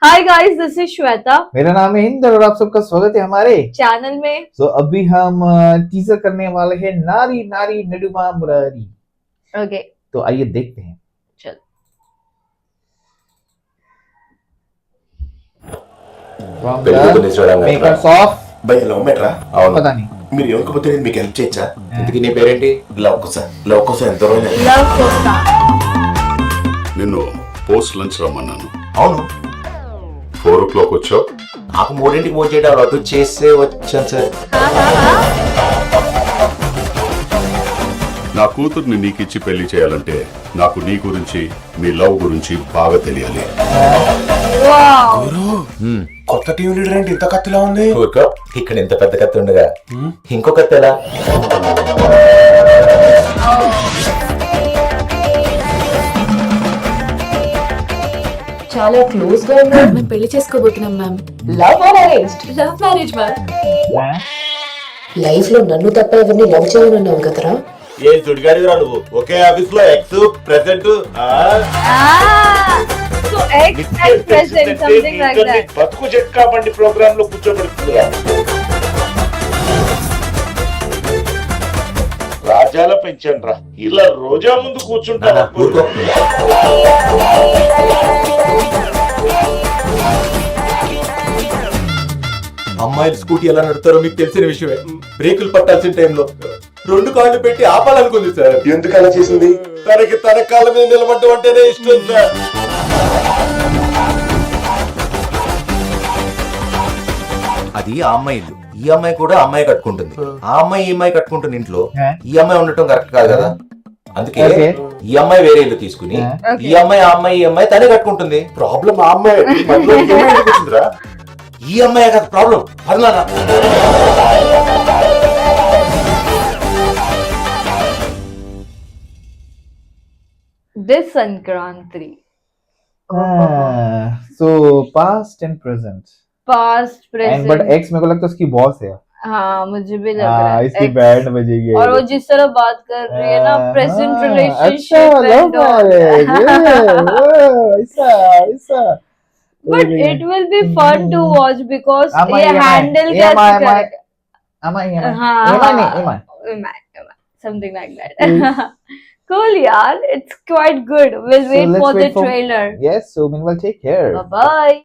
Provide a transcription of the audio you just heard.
Hi guys, this is Shweta. मेरा नाम है हिंद और आप सबका स्वागत है हमारे चैनल में। अभी हम टीजर करने वाले हैं नारी नारी नेडुमा मुरारी। ओके, तो आइए देखते हैं। चल। మేకర్స్ ఆఫ్ భయ లవ్ మెట్రా అవును పता नहीं మీరు ఎవరికపోతే నేను మీకు హెల్ప్ చేయొచ్చా ఇంతకీ నీ పేరేంటి లవ్ కోసం ఎంత రోజులు लव कोस्टा। నిన్ను పోస్ట్ లంచ్ రమ్మన్నాను. అవును 4 o'clock వచ్చావు. నాకు 3ంటికి ఫోన్ చేయడం అటు చేసే వచ్చాను సార్. నా కూతుర్ని నీకిచ్చి పెళ్లి చేయాలంటే నాకు నీ గురించి మీ లవ్ గురించి బాగా తెలియాలి. కొత్త టీం లీడర్ ఏంటి ఇంత కత్తిలా ఉంది? ఇక్కడ ఇంత పెద్ద కత్తి ఉండగా ఇంకో కత్తి ఎలా? చాలా క్లోజ్ గా ఉన్నారు. మేము పెళ్లి చేసుకోబోతున్నాం మ్యామ్. लव और arranged? Love marriage ma'am. Life లో నన్ను తప్ప ఎవరిని లవ్ చేయనన్నావు కదరా. ఏ దుడిగాడిరా నువ్వు? ఒకే ఆఫీస్ లో X present So ex and present, something like that. బతుకు జట్కా బండి ప్రోగ్రామ్ లో కూర్చోబెడుతుంది. రాజాల పెంచండి రా, ఇలా రోజా ముందు కూర్చుంటారా? అమ్మాయిలు స్కూటీ ఎలా నడుపుతారో మీకు తెలిసిన విషయమే. బ్రేకులు పట్టాల్సిన టైంలో 2 కాళ్ళు పెట్టి ఆపాలనుకుంది సార్. ఎందుకు అలా చేసింది? తనకి తన కాళ్ళ మీద నిలబడ్డం అంటేనే ఇష్టం సార్. అది ఆ అమ్మాయిలు. ఈ అమ్మాయి కూడా అమ్మాయి కట్టుకుంటుంది. ఆ అమ్మాయి ఈ అమ్మాయి కట్టుకుంటుంది ఇంట్లో. ఈ అమ్మాయి ఉండటం కరెక్ట్ కాదు కదా. అందుకే ఈ అమ్మాయి వేరే ఇల్లు తీసుకుని ఈ అమ్మాయి ఆ అమ్మాయి ఈ అమ్మాయి తనే కట్టుకుంటుంది. ప్రాబ్లం ఆ అమ్మాయి. ఈ అమ్మాయి కదా problem. పర్లానా This Sankranti. so past and present Past, and present. but ex मेरे को लगता है उसकी बॉस है। हाँ, मुझे भी लग रहा है इसकी ex। बैंड बजेगी और वो जिस तरह बात कर रही है ना, प्रेजेंट अच्छा relationship love and all marriage that. ऐसा But it will be fun to watch because ये handle कैसे करेगा? Am I Something like that. Cool, yaar. It's quite good. We'll wait let's for the wait for- trailer. yes so meanwhile take care Bye bye.